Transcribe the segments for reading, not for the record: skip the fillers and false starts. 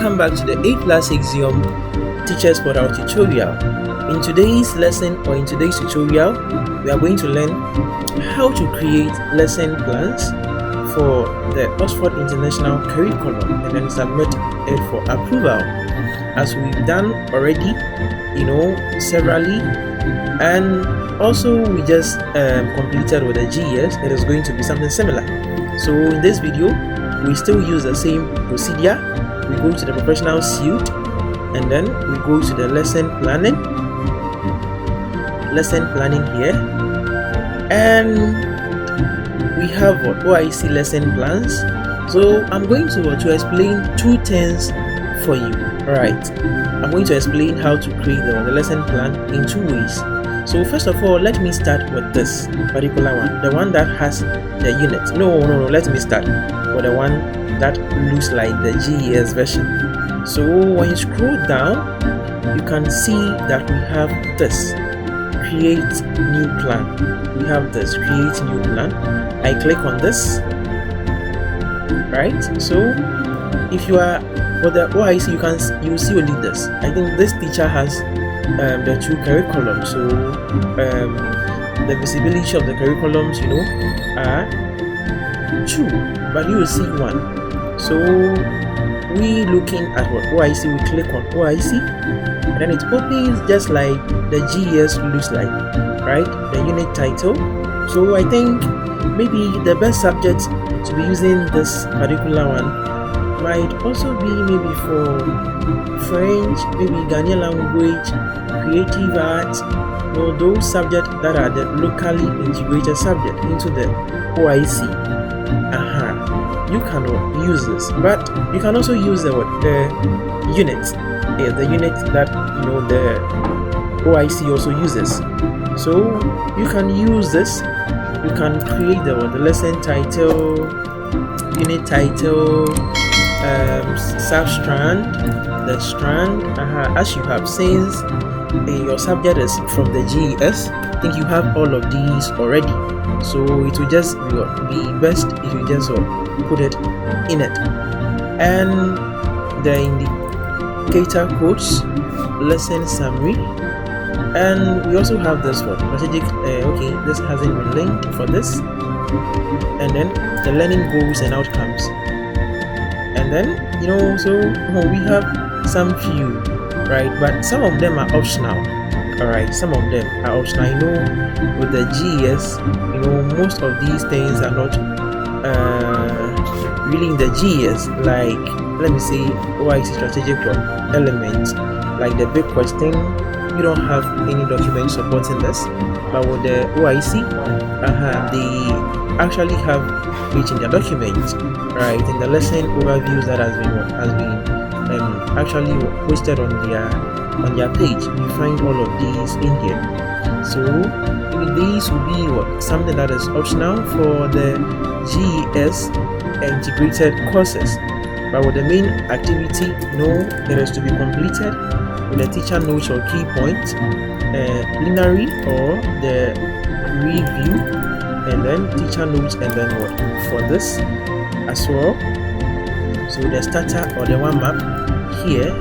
Welcome back to the Aplusaxiom Teachers Portal tutorial. In today's lesson or in today's tutorial, we are going to learn how to create lesson plans for the Oxford International Curriculum and then submit it for approval. As we've done already, severally, and also we just completed with the GES, it is going to be something similar. So in this video, we still use the same procedure. We go to the professional suite and then we go to the lesson planning here, and we have OIC lesson plans. So I'm going to explain two things for you. Alright, I'm going to explain how to create the lesson plan in two ways. So first of all, let me start with this particular one, the one that has the unit. No, let me start with the one that looks like the GES version. So when you scroll down, you can see that we have this create new plan. We have this create new plan. I click on this, right? So if you are with the OIC, you see only this. I think this teacher has the two curriculums, so the visibility of the curriculums are two, but you will see one. So we looking at what OIC, we click on OIC and then it opens just like the GES looks like, right? The unit title. So I think maybe the best subject to be using this particular one might also be maybe for French, maybe Ghanaian language, creative arts, those subjects that are the locally integrated subject into the OIC. You can use this, but you can also use the unit, the unit that the OIC also uses. So you can use this. You can create the lesson title, unit title, sub-strand, the strand. As you have since your subject is from the GES, I think you have all of these already. So it will just be best if you just put it in it. And the indicator codes, lesson summary, and we also have this one strategic. This hasn't been linked for this, and then the learning goals and outcomes, and then so we have some few, right? But some of them are optional. Alright, some of them are optional. I know with the GES, most of these things are not really in the GES, like let me say OIC strategic elements, like the big question, you don't have any document supporting this, but with the OIC, they actually have it in their document, right? In the lesson overviews that has been actually posted on their page, you find all of these in here. So these will be something that is optional for the GES integrated courses, but with the main activity, it is to be completed with the teacher notes or key points, plenary or the review, and then teacher notes, and then for this as well. So the starter or the one map here,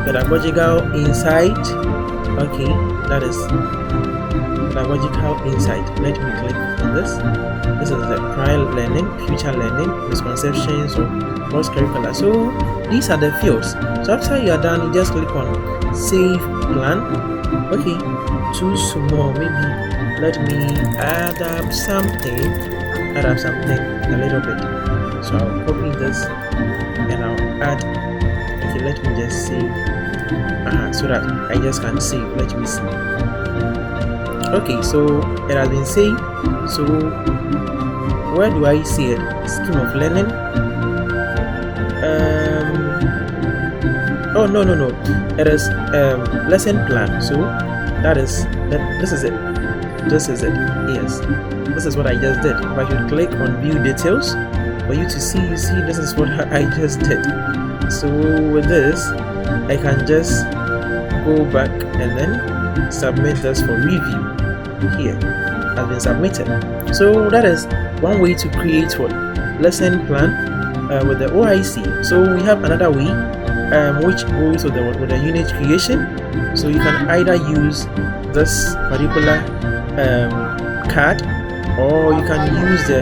pedagogical insight. That is pedagogical insight. Let me click on this. This is the prior learning, future learning, misconceptions of cross curricular. So these are the fields. So after you are done, you just click on save plan. Too small. Maybe let me add up something a little bit. So I'll copy this and I'll add. Let me just save so that I just can save. Let me see. So it has been saved. So where do I see it? Scheme of learning. No. It is lesson plan. So this is it. Yes, this is what I just did. If I should click on view details for you to see, this is what I just did. So with this, I can just go back and then submit this for review. Here has been submitted. So that is one way to create lesson plan with the OIC. So we have another way which goes with the unit creation. So you can either use this particular card, or you can use the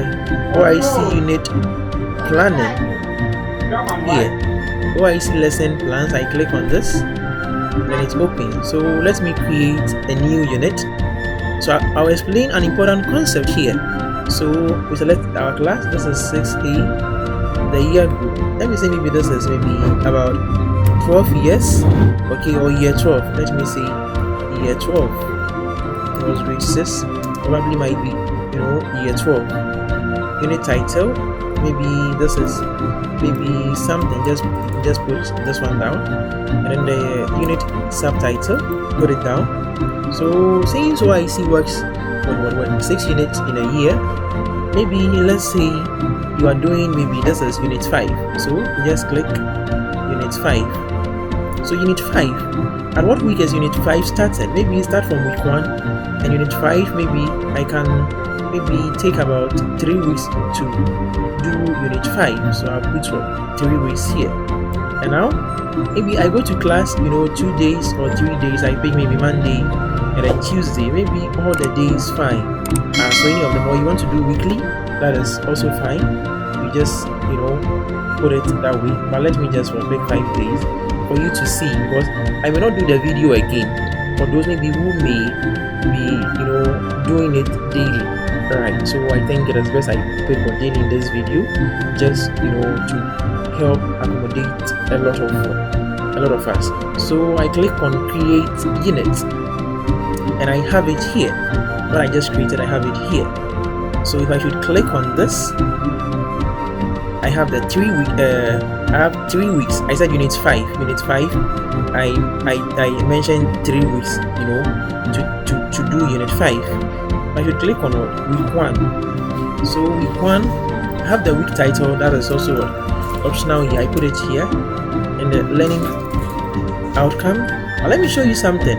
OIC unit planning here. OIC lesson plans. I click on this, then it's open. So let me create a new unit. So I'll explain an important concept here. So we select our class. This is 6A, the year group. Let me say maybe this is maybe about 12 years, okay, or year 12. Let me say year 12. It was grade 6. Probably might be, year 12. Unit title. Maybe this is maybe something. Just put this one down, and then the unit subtitle. Put it down. So since OIC works with 6 units in a year, maybe let's say you are doing, maybe this is unit 5. So you just click unit 5. So unit 5, at what week is unit 5 started? Maybe you start from week 1, and unit 5, maybe I can take about 3 weeks to do unit 5. So I'll put 3 weeks here. And now maybe I go to class 2 days or 3 days. I pick maybe Monday and then Tuesday. Maybe all the days fine. So any of them, or you want to do weekly, that is also fine. You just put it that way. But let me just pick 5 days for you to see, because I may not do the video again for those maybe who may be doing it daily. Right, so I think it is best I pick for daily in this video, just to help accommodate a lot of us. So I click on create unit, and I have it here. What I just created, I have it here. So if I should click on this, I have the 3 week. I have 3 weeks. I said unit 5. Unit 5. I mentioned 3 weeks. To do unit 5. I should click on week 1. So week 1, I have the week title. That is also optional here. I put it here in the learning outcome. Now let me show you something.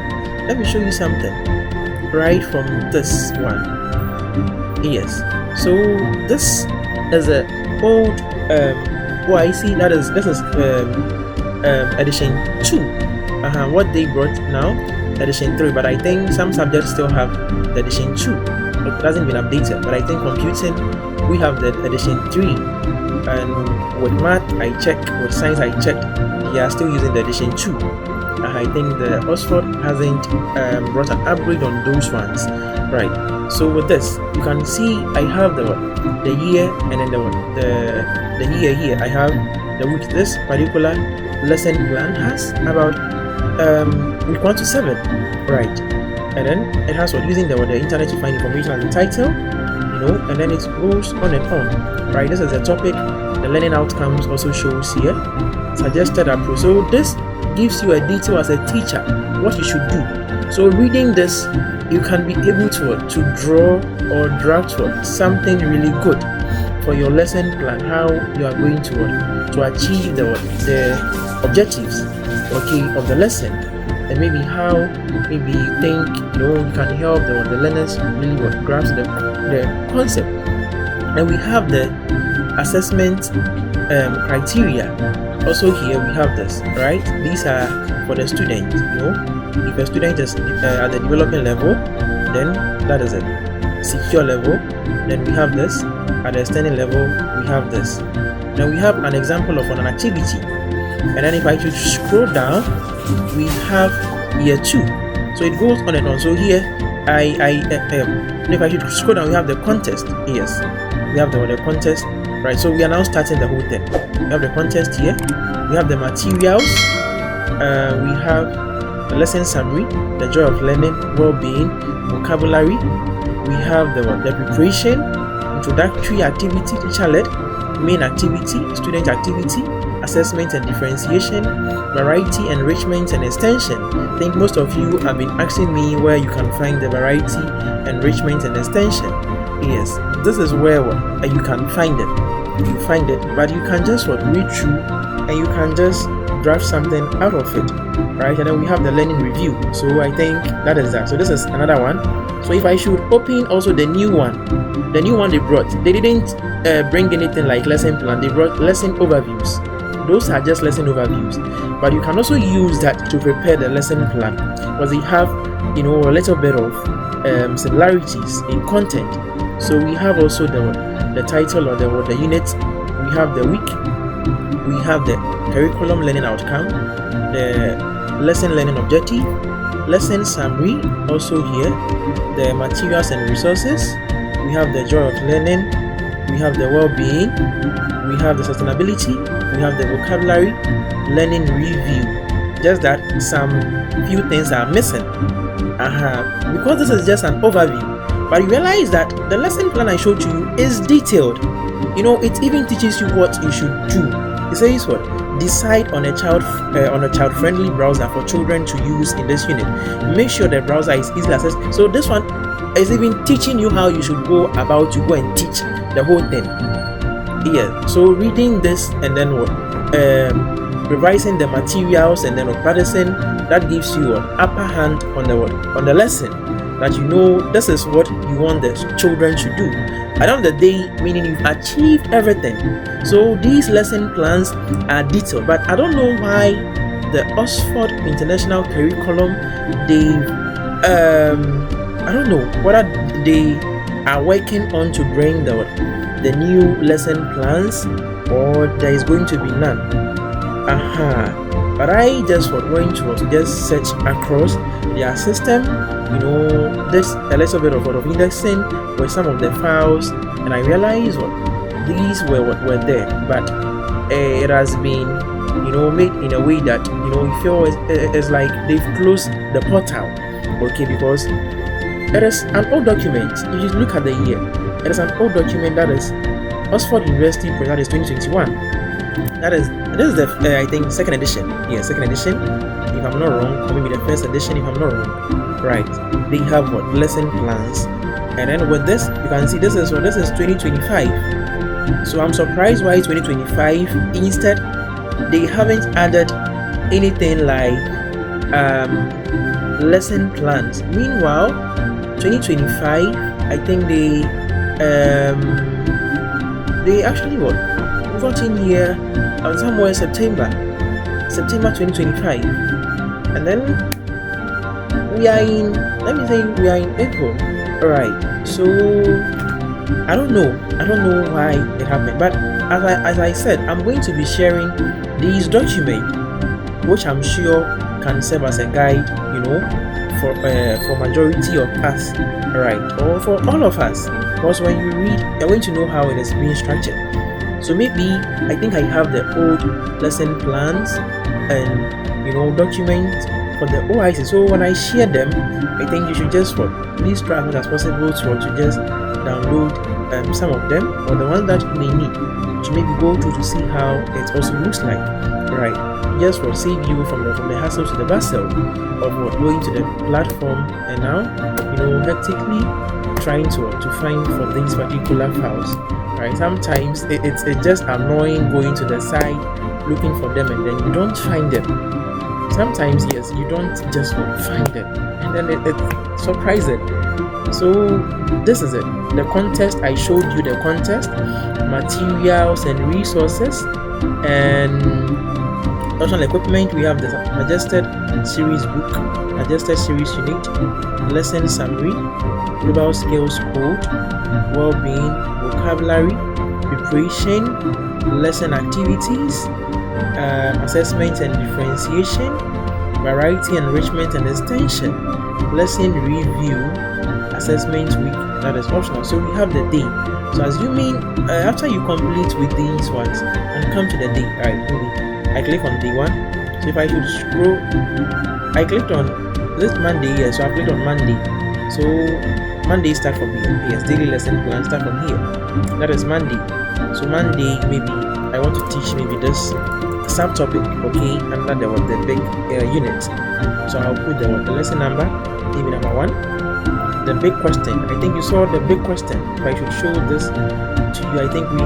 Right from this one. Yes. So this is a old OIC. This is edition 2. What they brought now, edition 3. But I think some subjects still have the edition 2. It hasn't been updated. But I think computing, we have the edition 3. And with math, I checked. With science, I checked. They are still using the edition 2. I think the Oxford hasn't brought an upgrade on those ones. Right. So with this, you can see I have the year, and then the year here. I have the week. This particular lesson plan has about week 1 to 7. Right. And then it has using the internet to find information and the title, and then it goes on and on. Right. This is the topic. The learning outcomes also shows here. Suggested approach. So this gives you a detail as a teacher what you should do. So reading this, you can be able to draw or draft something really good for your lesson plan, how you are going to achieve the objectives of the lesson, and maybe how maybe you think you can help the learners really grasp the concept. And we have the assessment criteria. Also here we have this, right? These are for the student. If a student is at the developing level, then that is a secure level. Then we have this. At the extending level, we have this. Now we have an example of an activity. And then if I should scroll down, we have year 2. So it goes on and on. So here, if I should scroll down, we have the contest. Yes, we have the contest. Right, so we are now starting the whole thing. We have the contest here. We have the materials. We have the lesson summary, the joy of learning, well-being, vocabulary. We have the preparation, introductory activity, teacher-led, main activity, student activity, assessment and differentiation, variety, enrichment, and extension. I think most of you have been asking me where you can find the variety, enrichment, and extension. Yes, this is where you can find it. You find it, but you can just read through, and you can just draft something out of it, right? And then we have the learning review. So I think that is that. So this is another one. So if I should open also the new one they brought, they didn't bring anything like lesson plan. They brought lesson overviews. those are just lesson overviews, but you can also use that to prepare the lesson plan, because they have a little bit of similarities in content. So we have also the title or the unit, we have the week, we have the curriculum learning outcome, the lesson learning objective, lesson summary also here, the materials and resources, we have the joy of learning, we have the well-being, we have the sustainability, we have the vocabulary, learning review. Just that some few things are missing. Because this is just an overview, but you realize that the lesson plan I showed to you is detailed. It even teaches you what you should do. It says what? Decide on a child-friendly browser for children to use in this unit. Make sure the browser is easily accessible. So this one is even teaching you how you should go about to go and teach the whole thing. Yeah. So reading this and then what? Revising the materials and then practicing, that gives you an upper hand on the lesson, that this is what you want the children to do. At the end of the day, meaning you've achieved everything. So these lesson plans are detailed, but I don't know why the Oxford International Curriculum, I don't know whether they are working on to bring the new lesson plans, or there is going to be none. But I just went to just search across their system, this a little bit of indexing with some of the files, and I realized these were there, but it has been made in a way that you feel it's like they've closed the portal, okay, because it is an old document. If you look at the year, it is an old document, that is Oxford University that is 2021. This is the I think second edition. Yeah, second edition. If I'm not wrong, or maybe the first edition. If I'm not wrong, right? They have lesson plans, and then with this, you can see this is 2025. So I'm surprised why 2025 instead they haven't added anything like lesson plans. Meanwhile, 2025, I think they actually got in here somewhere September 2025, and then we are in April. Alright, so I don't know why it happened, but as I said, I'm going to be sharing these documents, which I'm sure can serve as a guide, for majority of us, right, or for all of us, because when you read, you're going to know how it is being structured. So maybe I think I have the old lesson plans and documents for the OIC. So when I share them, I think you should just please try as much as possible to just download some of them, or the ones that you may need to maybe go through to see how it also looks like, right? Just save you from the hassle to the bustle of going to the platform and now hectically trying to find for these particular files. Right? Sometimes it's just annoying going to the site looking for them and then you don't find them. Sometimes yes, you don't just find them, and then it's surprising. So this is it. The contest, I showed you the contest, materials and resources, and personal equipment. We have the adjusted series book, adjusted series unit, lesson summary, global skills code, well-being, vocabulary, preparation, lesson activities, assessment and differentiation, variety, enrichment and extension, lesson review, assessment week, that is optional. So we have the day. So assuming after you complete with these ones and come to the day, right? Maybe I click on day 1. So if I should scroll, I clicked on this Monday here, so I clicked on Monday. So Monday start from here. Yes, daily lesson plan start from here. That is Monday. So Monday, maybe I want to teach maybe this subtopic, okay, under the big unit. So I'll put the lesson number, maybe number 1. The big question. I think you saw the big question. If I should show this to you, I think we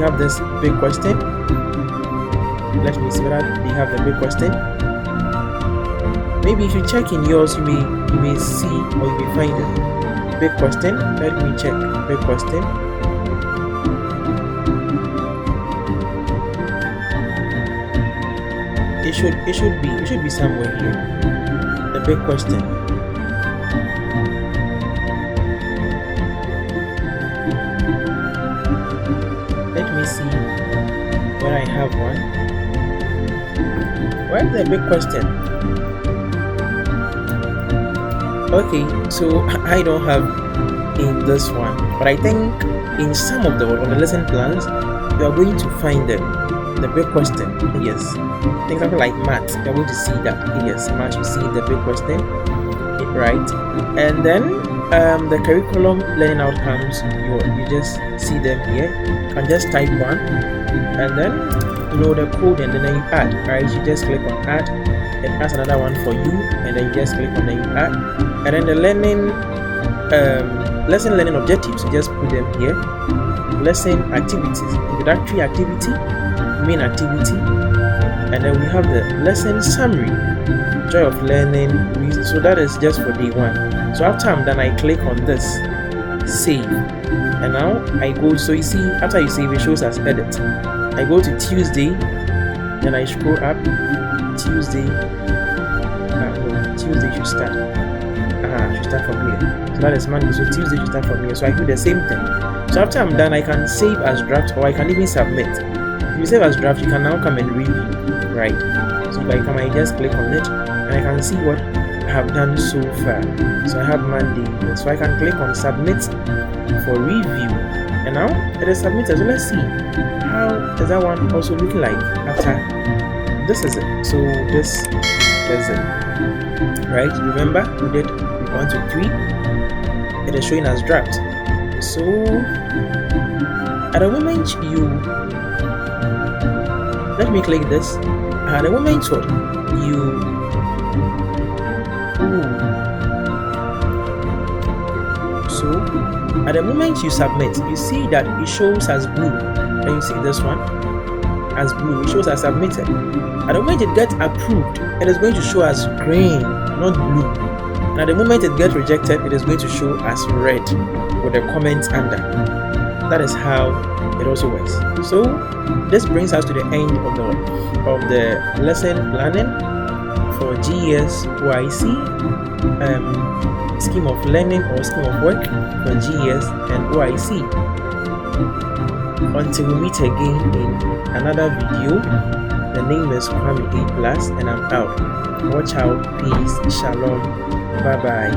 have this big question. Let me see whether they have the big question. Maybe if you check in yours, you may see or you may find it. Big question. Let me check. Big question. it should be somewhere here. The big question. Let me see where I have one. Where's the big question? Okay, so I don't have in this one, but I think in some of the on the lesson plans you are going to find them. The big question, yes. Think something like math, you're going to see that. Yes, math, you see the big question, right? And then the curriculum learning outcomes, you just see them here. You can just type one, and then the code, and then you add, right? You just click on add, it adds another one for you, and then you just click on then you add, and then the lesson learning objectives, you just put them here. Lesson activities, introductory activity, main activity, and then we have the lesson summary, joy of learning. So that is just for day one. So after I'm done, I click on this save, and now I go. So you see, after you save, it shows as edit. I go to Tuesday, then I scroll up. Tuesday should start. Should start from here. So that is Monday. So Tuesday should start from here. So I do the same thing. So after I'm done, I can save as draft, or I can even submit. If you save as draft, you can now come and review, right? So if I come, I just click on it, and I can see what I have done so far. So I have Monday, so I can click on submit for review, and now it is submitted. So let's see how is that one also looking like after. This is it. So this is it, right? Remember we did 1 to 3. It is showing as draft. So at the moment let me click this. At the moment so at the moment you submit, you see that it shows as blue. Can you see this one as blue? It shows as submitted. At the moment it gets approved, it is going to show as green, not blue. And at the moment it gets rejected, it is going to show as red with a comment under. That is how it also works. So this brings us to the end of the lesson planning for GES OIC, scheme of learning or scheme of work for GES and OIC. Until we meet again in another video, the name is Kwame A+, and I'm out. Watch out, peace, shalom, bye bye.